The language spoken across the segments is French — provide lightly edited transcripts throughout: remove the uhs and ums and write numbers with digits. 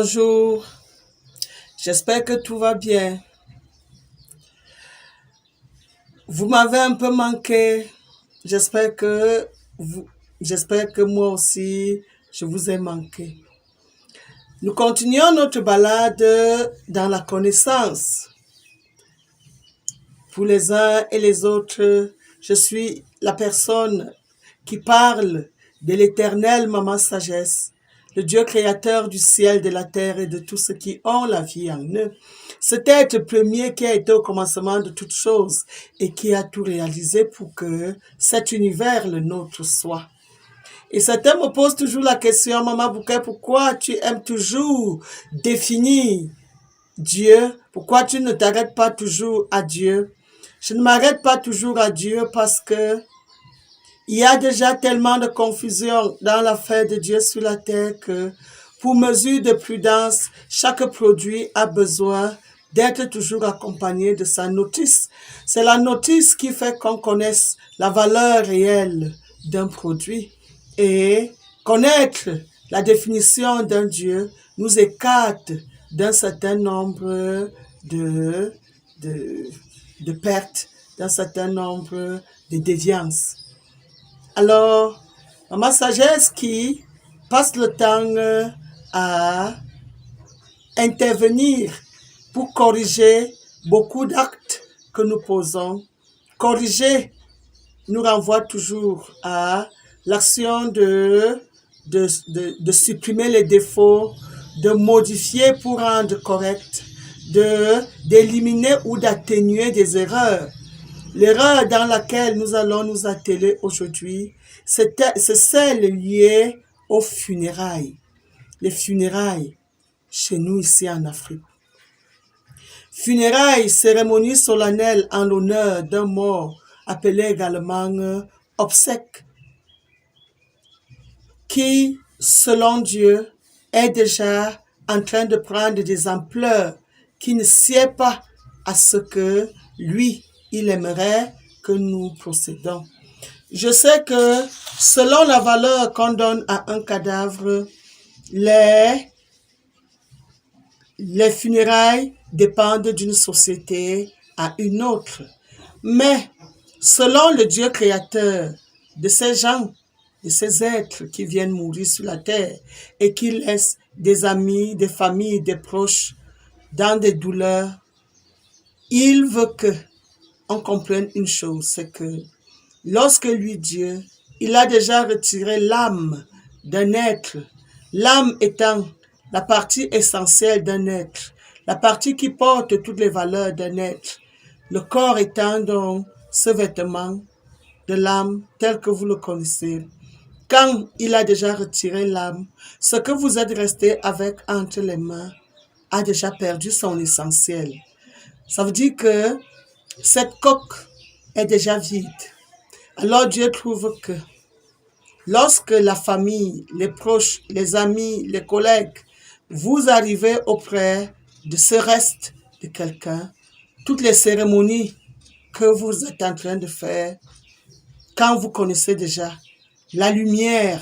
Bonjour, j'espère que tout va bien. Vous m'avez un peu manqué. J'espère que vous, j'espère que moi aussi, je vous ai manqué. Nous continuons notre balade dans la connaissance. Pour les uns et les autres, je suis la personne qui parle de l'éternelle Maman Sagesse, le Dieu créateur du ciel, de la terre et de tous ceux qui ont la vie en eux. Cet être premier qui a été au commencement de toutes choses et qui a tout réalisé pour que cet univers, le nôtre, soit. Et certains me posent toujours la question, Maman Bouquet, pourquoi tu aimes toujours définir Dieu? Pourquoi tu ne t'arrêtes pas toujours à Dieu? Je ne m'arrête pas toujours à Dieu parce que il y a déjà tellement de confusion dans l'affaire de Dieu sur la terre que, pour mesure de prudence, chaque produit a besoin d'être toujours accompagné de sa notice. C'est la notice qui fait qu'on connaisse la valeur réelle d'un produit. Et connaître la définition d'un Dieu nous écarte d'un certain nombre de, de, de pertes, d'un certain nombre de déviances. Alors, Maman Sagesse qui passe le temps à intervenir pour corriger beaucoup d'actes que nous posons. Corriger nous renvoie toujours à l'action de supprimer les défauts, de modifier pour rendre correct, d'éliminer ou d'atténuer des erreurs. L'erreur dans laquelle nous allons nous atteler aujourd'hui, c'est celle liée aux funérailles. Les funérailles, chez nous ici en Afrique. Funérailles, cérémonie solennelle en l'honneur d'un mort, appelé également obsèque, qui, selon Dieu, est déjà en train de prendre des ampleurs qui ne sied pas à ce que lui, il aimerait que nous procédons. Je sais que selon la valeur qu'on donne à un cadavre, les funérailles dépendent d'une société à une autre. Mais selon le Dieu créateur de ces gens, de ces êtres qui viennent mourir sur la terre et qui laissent des amis, des familles, des proches dans des douleurs, il veut que on comprenne une chose, c'est que lorsque lui, Dieu, il a déjà retiré l'âme d'un être, l'âme étant la partie essentielle d'un être, la partie qui porte toutes les valeurs d'un être, le corps étant donc ce vêtement de l'âme tel que vous le connaissez. Quand il a déjà retiré l'âme, ce que vous êtes resté avec entre les mains a déjà perdu son essentiel. Ça veut dire que cette coque est déjà vide. Alors Dieu trouve que lorsque la famille, les proches, les amis, les collègues, vous arrivez auprès de ce reste de quelqu'un, toutes les cérémonies que vous êtes en train de faire, quand vous connaissez déjà la lumière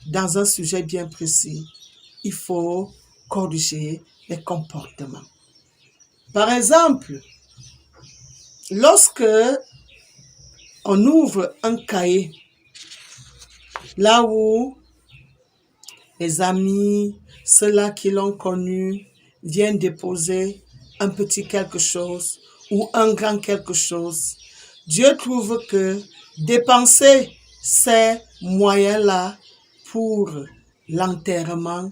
dans un sujet bien précis, il faut corriger les comportements. Par exemple, lorsque on ouvre un cahier, là où les amis, ceux-là qui l'ont connu, viennent déposer un petit quelque chose ou un grand quelque chose, Dieu trouve que dépenser ces moyens-là pour l'enterrement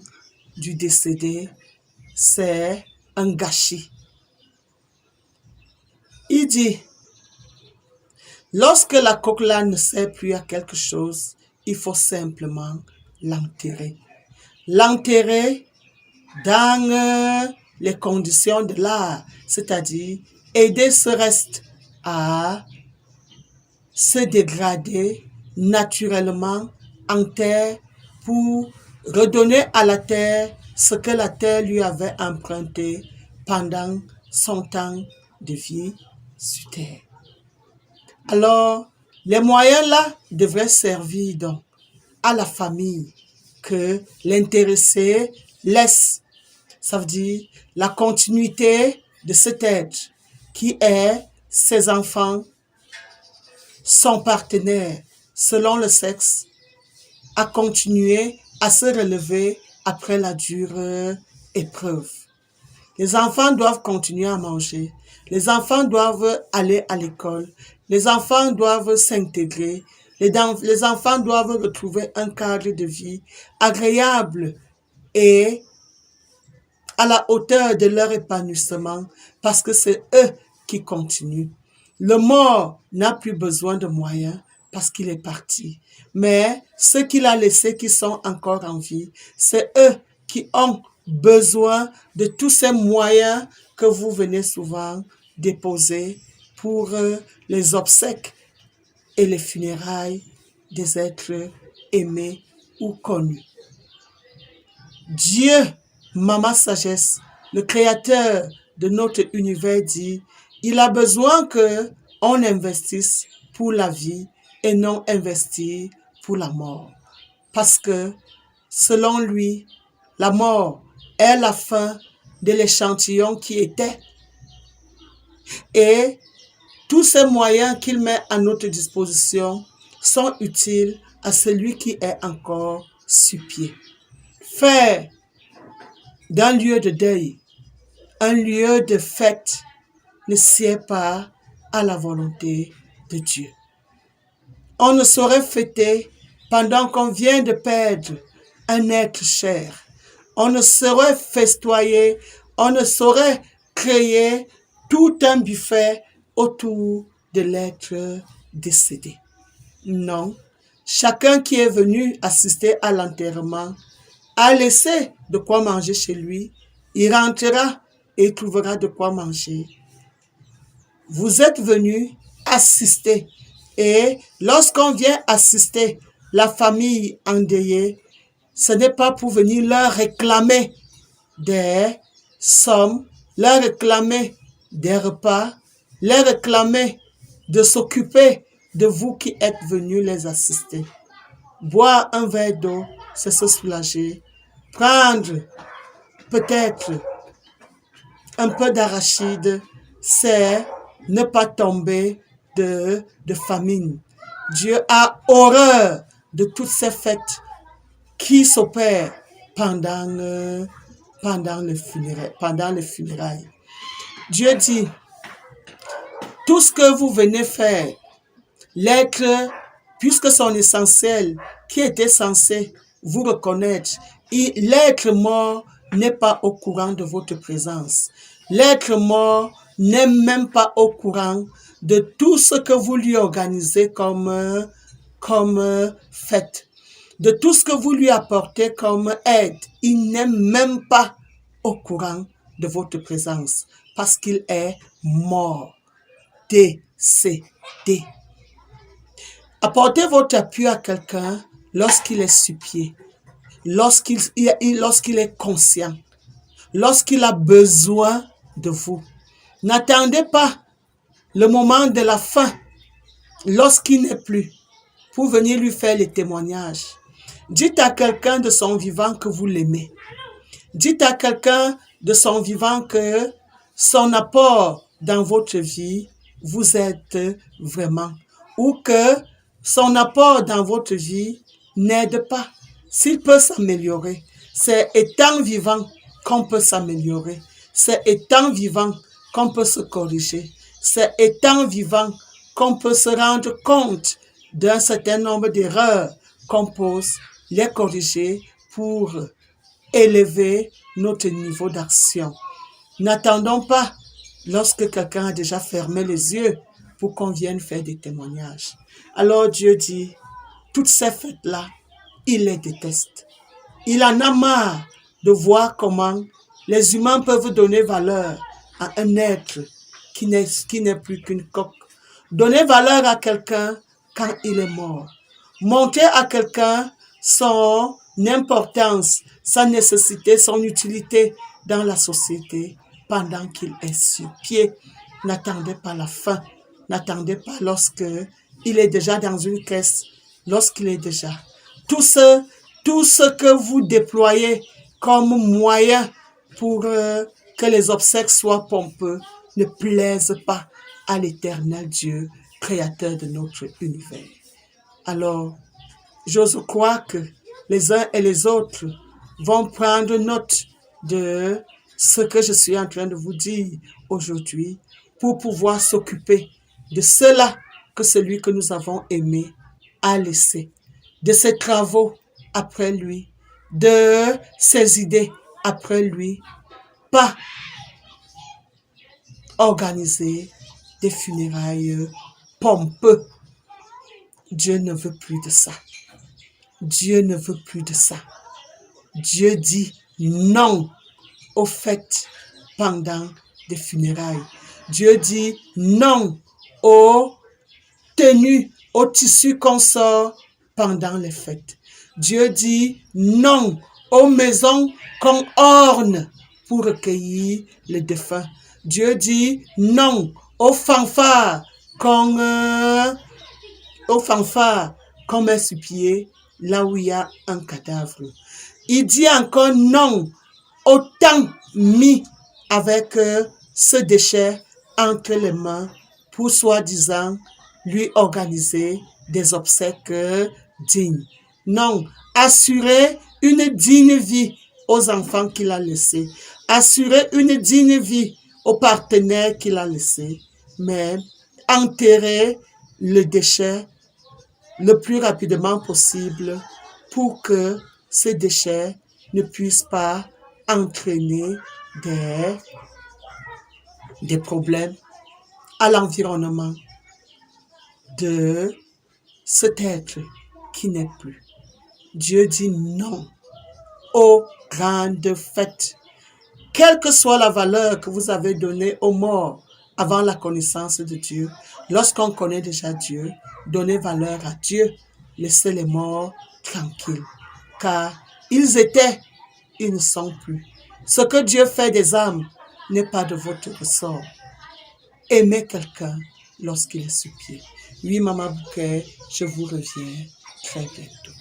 du décédé, c'est un gâchis. Il dit, lorsque la coque-là ne sert plus à quelque chose, il faut simplement l'enterrer. L'enterrer dans les conditions de l'art, c'est-à-dire aider ce reste à se dégrader naturellement en terre pour redonner à la terre ce que la terre lui avait emprunté pendant son temps de vie sur terre. Alors, les moyens là devraient servir donc à la famille que l'intéressé laisse Ça veut dire la continuité de cet être qui est ses enfants, son partenaire, selon le sexe, à continuer à se relever après la dure épreuve. Les enfants doivent continuer à manger. Les enfants doivent aller à l'école. Les enfants doivent s'intégrer. Les enfants doivent retrouver un cadre de vie agréable et à la hauteur de leur épanouissement parce que c'est eux qui continuent. Le mort n'a plus besoin de moyens parce qu'il est parti. Mais ceux qu'il a laissés qui sont encore en vie, c'est eux qui ont besoin de tous ces moyens que vous venez souvent déposer pour les obsèques et les funérailles des êtres aimés ou connus. Dieu, Maman Sagesse, le créateur de notre univers dit, il a besoin que on investisse pour la vie et non investir pour la mort. Parce que, selon lui, la mort est la fin de l'échantillon qui était. Et tous ces moyens qu'il met à notre disposition sont utiles à celui qui est encore sur pied. Faire d'un lieu de deuil un lieu de fête ne sied pas à la volonté de Dieu. On ne saurait fêter pendant qu'on vient de perdre un être cher. On ne saurait festoyer, on ne saurait créer tout un buffet autour de l'être décédé. Non, chacun qui est venu assister à l'enterrement a laissé de quoi manger chez lui. Il rentrera et il trouvera de quoi manger. Vous êtes venus assister. Et lorsqu'on vient assister la famille endeuillée, ce n'est pas pour venir leur réclamer des sommes, leur réclamer des repas, leur réclamer de s'occuper de vous qui êtes venus les assister. Boire un verre d'eau, c'est se soulager. Prendre peut-être un peu d'arachide, c'est ne pas tomber de famine. Dieu a horreur de toutes ces fêtes qui s'opèrent pendant les funérailles. Dieu dit, tout ce que vous venez faire, l'être, puisque son essentiel, qui était censé vous reconnaître, l'être mort n'est pas au courant de votre présence. L'être mort n'est même pas au courant de tout ce que vous lui organisez comme fête, de tout ce que vous lui apportez comme aide. Il n'est même pas au courant de votre présence parce qu'il est mort, décédé. Apportez votre appui à quelqu'un lorsqu'il est sur pied, lorsqu'il est conscient, lorsqu'il a besoin de vous. N'attendez pas le moment de la fin, lorsqu'il n'est plus, pour venir lui faire les témoignages. Dites à quelqu'un de son vivant que vous l'aimez. Dites à quelqu'un de son vivant que son apport dans votre vie vous aide vraiment, ou que son apport dans votre vie n'aide pas. S'il peut s'améliorer, c'est étant vivant qu'on peut s'améliorer. C'est étant vivant qu'on peut se corriger. C'est étant vivant qu'on peut se rendre compte d'un certain nombre d'erreurs qu'on pose, les corriger pour élever notre niveau d'action. N'attendons pas lorsque quelqu'un a déjà fermé les yeux pour qu'on vienne faire des témoignages. Alors Dieu dit, toutes ces fêtes-là, il les déteste. Il en a marre de voir comment les humains peuvent donner valeur à un être qui n'est plus qu'une coque. Donner valeur à quelqu'un quand il est mort. Montrer à quelqu'un son importance, sa nécessité, son utilité dans la société pendant qu'il est sur pied. N'attendez pas la fin. N'attendez pas lorsque il est déjà dans une caisse, lorsqu'il est déjà. Tout ce que vous déployez comme moyen pour que les obsèques soient pompeux ne plaisent pas à l'Éternel Dieu, créateur de notre univers. Alors, j'ose croire que les uns et les autres vont prendre note de ce que je suis en train de vous dire aujourd'hui pour pouvoir s'occuper de cela que celui que nous avons aimé a laissé, de ses travaux après lui, de ses idées après lui, pas organiser des funérailles pompeux. Dieu ne veut plus de ça. Dieu ne veut plus de ça. Dieu dit non aux fêtes pendant des funérailles. Dieu dit non aux tenues, aux tissus qu'on sort pendant les fêtes. Dieu dit non aux maisons qu'on orne pour recueillir les défunts. Dieu dit non aux fanfares qu'on met sur pied là où il y a un cadavre. Il dit encore non au temps mis avec ce déchet entre les mains pour soi-disant lui organiser des obsèques dignes. Non, assurer une digne vie aux enfants qu'il a laissés, assurer une digne vie aux partenaires qu'il a laissés, mais enterrer le déchet le plus rapidement possible pour que ces déchets ne puissent pas entraîner des problèmes à l'environnement de cet être qui n'est plus. Dieu dit non aux grandes fêtes. Quelle que soit la valeur que vous avez donnée aux morts avant la connaissance de Dieu, lorsqu'on connaît déjà Dieu, donnez valeur à Dieu, laissez les morts tranquilles. Car ils étaient, ils ne sont plus. Ce que Dieu fait des âmes n'est pas de votre ressort. Aimez quelqu'un lorsqu'il est sur pied. Oui, Maman Bouquet, je vous reviens très bientôt.